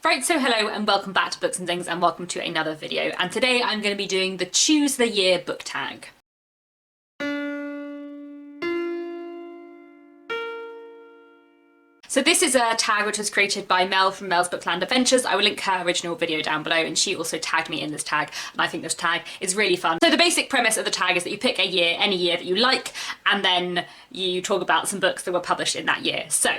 Right, so hello and welcome back to Books and Things and welcome to another video. And today I'm going to be doing the Choose the Year book tag. So this is a tag which was created by Mel from Mel's Bookland Adventures. I will link her original video down below, and she also tagged me in this tag, and I think this tag is really fun. So the basic premise of the tag is that you pick a year, any year that you like, and then you talk about some books that were published in that year. So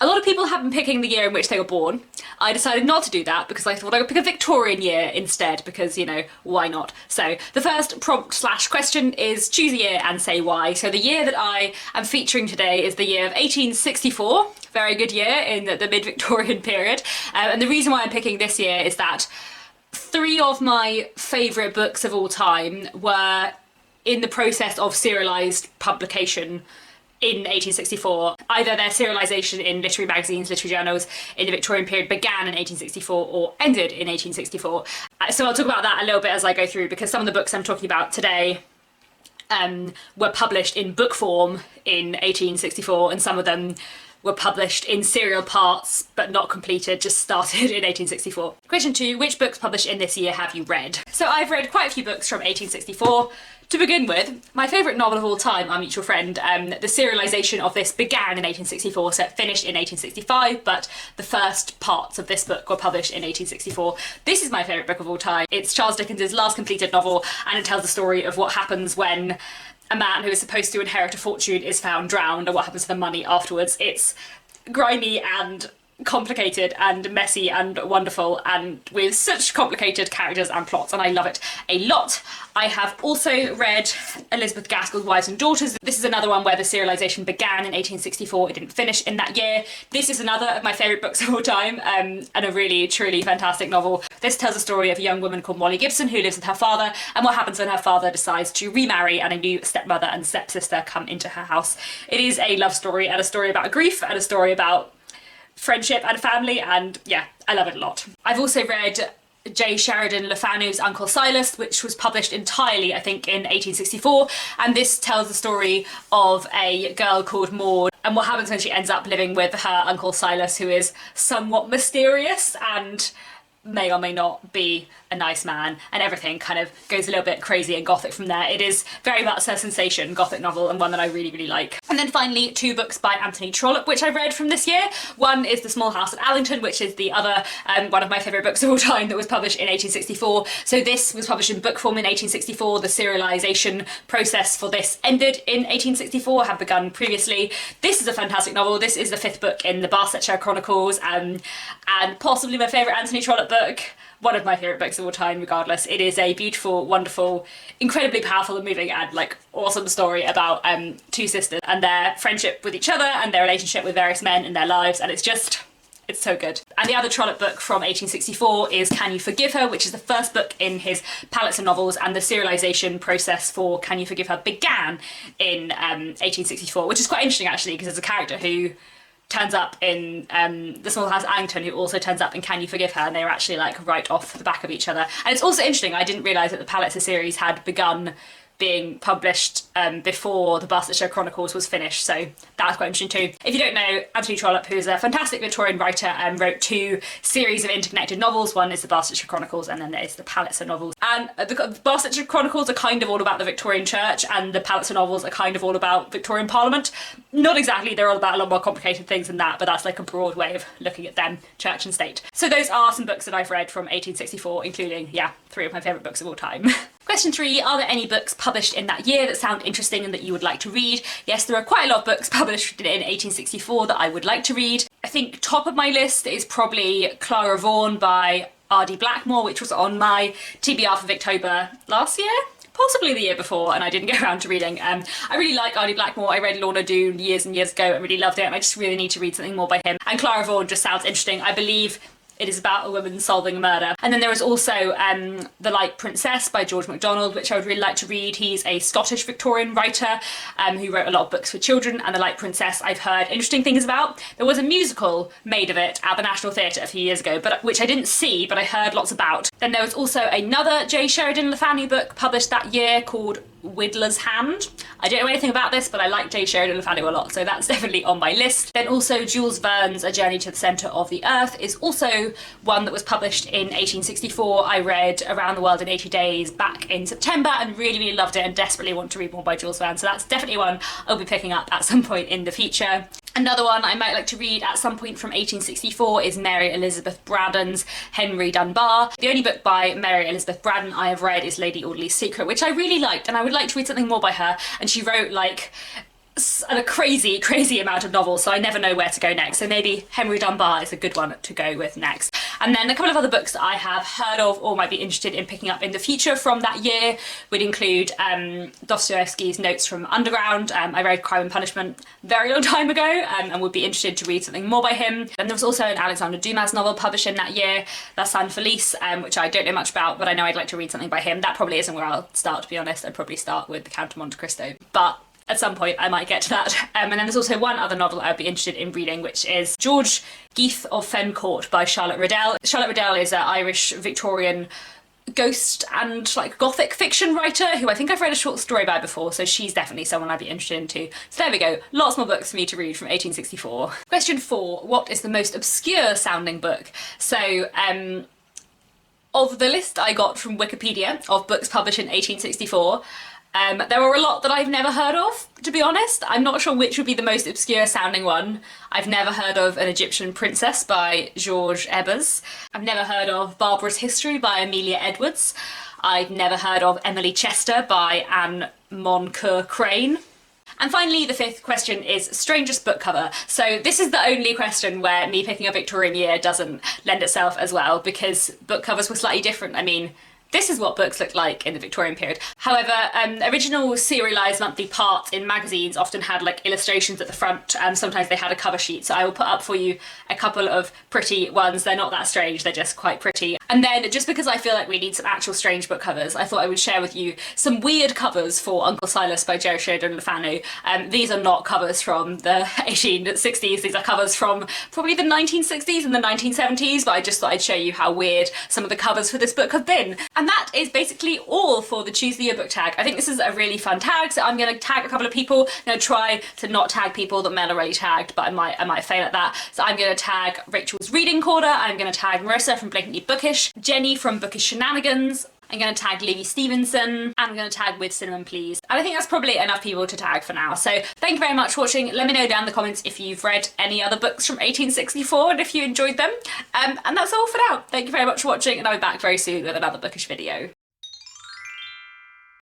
a lot of people have been picking the year in which they were born. I decided not to do that because I thought I would pick a Victorian year instead because, you know, why not? So the first prompt/question is choose a year and say why. So the year that I am featuring today is the year of 1864. Very good year in the mid-Victorian period. And the reason why I'm picking this year is that three of my favourite books of all time were in the process of serialised publication in 1864. Either their serialisation in literary magazines, literary journals in the Victorian period began in 1864 or ended in 1864. So I'll talk about that a little bit as I go through, because some of the books I'm talking about today were published in book form in 1864, and some of them were published in serial parts but not completed, just started in 1864. Question 2, which books published in this year have you read? So I've read quite a few books from 1864. To begin with, my favourite novel of all time, Our Mutual Friend, the serialisation of this began in 1864, so it finished in 1865, but the first parts of this book were published in 1864. This is my favourite book of all time. It's Charles Dickens's last completed novel, and it tells the story of what happens when a man who is supposed to inherit a fortune is found drowned, and what happens to the money afterwards. It's grimy and complicated and messy and wonderful, and with such complicated characters and plots, and I love it a lot. I have also read Elizabeth Gaskell's Wives and Daughters. This is another one where the serialisation began in 1864, it didn't finish in that year. This is another of my favourite books of all time, and a really, truly fantastic novel. This tells the story of a young woman called Molly Gibson who lives with her father, and what happens when her father decides to remarry and a new stepmother and stepsister come into her house. It is a love story, and a story about grief, and a story about friendship and family, and yeah, I love it a lot. I've also read J. Sheridan Le Fanu's Uncle Silas, which was published entirely, I think, in 1864, and this tells the story of a girl called Maud and what happens when she ends up living with her Uncle Silas, who is somewhat mysterious and may or may not be a nice man, and everything kind of goes a little bit crazy and gothic from there. It is very much a sensation gothic novel, and one that I really, really like. And then finally, two books by Anthony Trollope, which I've read from this year. One is The Small House at Allington, which is the other one of my favourite books of all time that was published in 1864. So this was published in book form in 1864. The serialisation process for this ended in 1864, had begun previously. This is a fantastic novel. This is the fifth book in the Barsetshire Chronicles, and possibly my favourite Anthony Trollope book. One of my favourite books of all time, regardless. It is a beautiful, wonderful, incredibly powerful and moving and like awesome story about two sisters and their friendship with each other and their relationship with various men in their lives, and it's so good. And the other Trollope book from 1864 is Can You Forgive Her, which is the first book in his palettes of novels, and the serialisation process for Can You Forgive Her began in 1864, which is quite interesting actually, because there's a character who turns up in The Small House at Allington who also turns up in Can You Forgive Her, and they were actually like right off the back of each other. And it's also interesting, I didn't realise that the Palitzer series had begun being published before the Barsetshire Chronicles was finished, so that's quite interesting too. If you don't know, Anthony Trollope, who is a fantastic Victorian writer, wrote two series of interconnected novels. One is the Barsetshire Chronicles, and then there's the Palitzer novels. And the Barsetshire Chronicles are kind of all about the Victorian Church, and the Palitzer novels are kind of all about Victorian Parliament. Not exactly, they're all about a lot more complicated things than that, but that's like a broad way of looking at them, church and state. So those are some books that I've read from 1864, including, yeah, three of my favourite books of all time. Question 3, are there any books published in that year that sound interesting and that you would like to read? Yes, there are quite a lot of books published in 1864 that I would like to read. I think top of my list is probably Clara Vaughan by R.D. Blackmore, which was on my TBR for Victober last year, possibly the year before, and I didn't get around to reading. I really like R.D. Blackmore. I read Lorna Doone years and years ago and really loved it, and I just really need to read something more by him. And Clara Vaughan just sounds interesting. I believe it is about a woman solving a murder. And then there is also The Light Princess by George MacDonald, which I would really like to read. He's a Scottish Victorian writer who wrote a lot of books for children, and The Light Princess I've heard interesting things about. There was a musical made of it at the National Theatre a few years ago, which I didn't see, but I heard lots about. Then there was also another J. Sheridan Le Fanu book published that year called Widdler's Hand. I don't know anything about this, but I like J. Sheridan Lefanu a lot, so that's definitely on my list. Then also Jules Verne's A Journey to the Centre of the Earth is also one that was published in 1864. I read Around the World in 80 Days back in September and really, really loved it and desperately want to read more by Jules Verne, so that's definitely one I'll be picking up at some point in the future. Another one I might like to read at some point from 1864 is Mary Elizabeth Braddon's Henry Dunbar. The only book by Mary Elizabeth Braddon I have read is Lady Audley's Secret, which I really liked, and I would like to read something more by her, and she wrote like a crazy amount of novels, so I never know where to go next, so maybe Henry Dunbar is a good one to go with next. And then a couple of other books that I have heard of or might be interested in picking up in the future from that year would include Dostoevsky's Notes from Underground. I read Crime and Punishment a very long time ago and would be interested to read something more by him. And there was also an Alexander Dumas novel published in that year, La San Felice, which I don't know much about, but I know I'd like to read something by him. That probably isn't where I'll start, to be honest. I'd probably start with The Count of Monte Cristo, but at some point I might get to that. And then there's also one other novel I'd be interested in reading, which is George Geith of Fen Court by Charlotte Riddell. Charlotte Riddell is an Irish Victorian ghost and like gothic fiction writer who I think I've read a short story by before, so she's definitely someone I'd be interested in too. So there we go, lots more books for me to read from 1864. Question 4, what is the most obscure sounding book? So of the list I got from Wikipedia of books published in 1864, there were a lot that I've never heard of, to be honest. I'm not sure which would be the most obscure sounding one. I've never heard of An Egyptian Princess by George Ebers. I've never heard of Barbara's History by Amelia Edwards. I've never heard of Emily Chester by Anne Moncur Crane. And finally, the 5th question is strangest book cover. So this is the only question where me picking a Victorian year doesn't lend itself as well, because book covers were slightly different. I mean, this is what books looked like in the Victorian period. However, original serialised monthly parts in magazines often had like illustrations at the front, and sometimes they had a cover sheet. So I will put up for you a couple of pretty ones. They're not that strange, they're just quite pretty. And then just because I feel like we need some actual strange book covers, I thought I would share with you some weird covers for Uncle Silas by J. Sheridan Lefanu. These are not covers from the 1860s, these are covers from probably the 1960s and the 1970s, but I just thought I'd show you how weird some of the covers for this book have been. And that is basically all for the Choose the Year book tag. I think this is a really fun tag, so I'm going to tag a couple of people. I'm going to try to not tag people that Mel already tagged, but I might fail at that. So I'm going to tag Rachel's Reading Corner, I'm going to tag Marissa from Blatantly Bookish, Jenny from Bookish Shenanigans, I'm going to tag Livy Stevenson, and I'm going to tag With Cinnamon Please. And I think that's probably enough people to tag for now. So thank you very much for watching. Let me know down in the comments if you've read any other books from 1864 and if you enjoyed them. And that's all for now. Thank you very much for watching, and I'll be back very soon with another bookish video.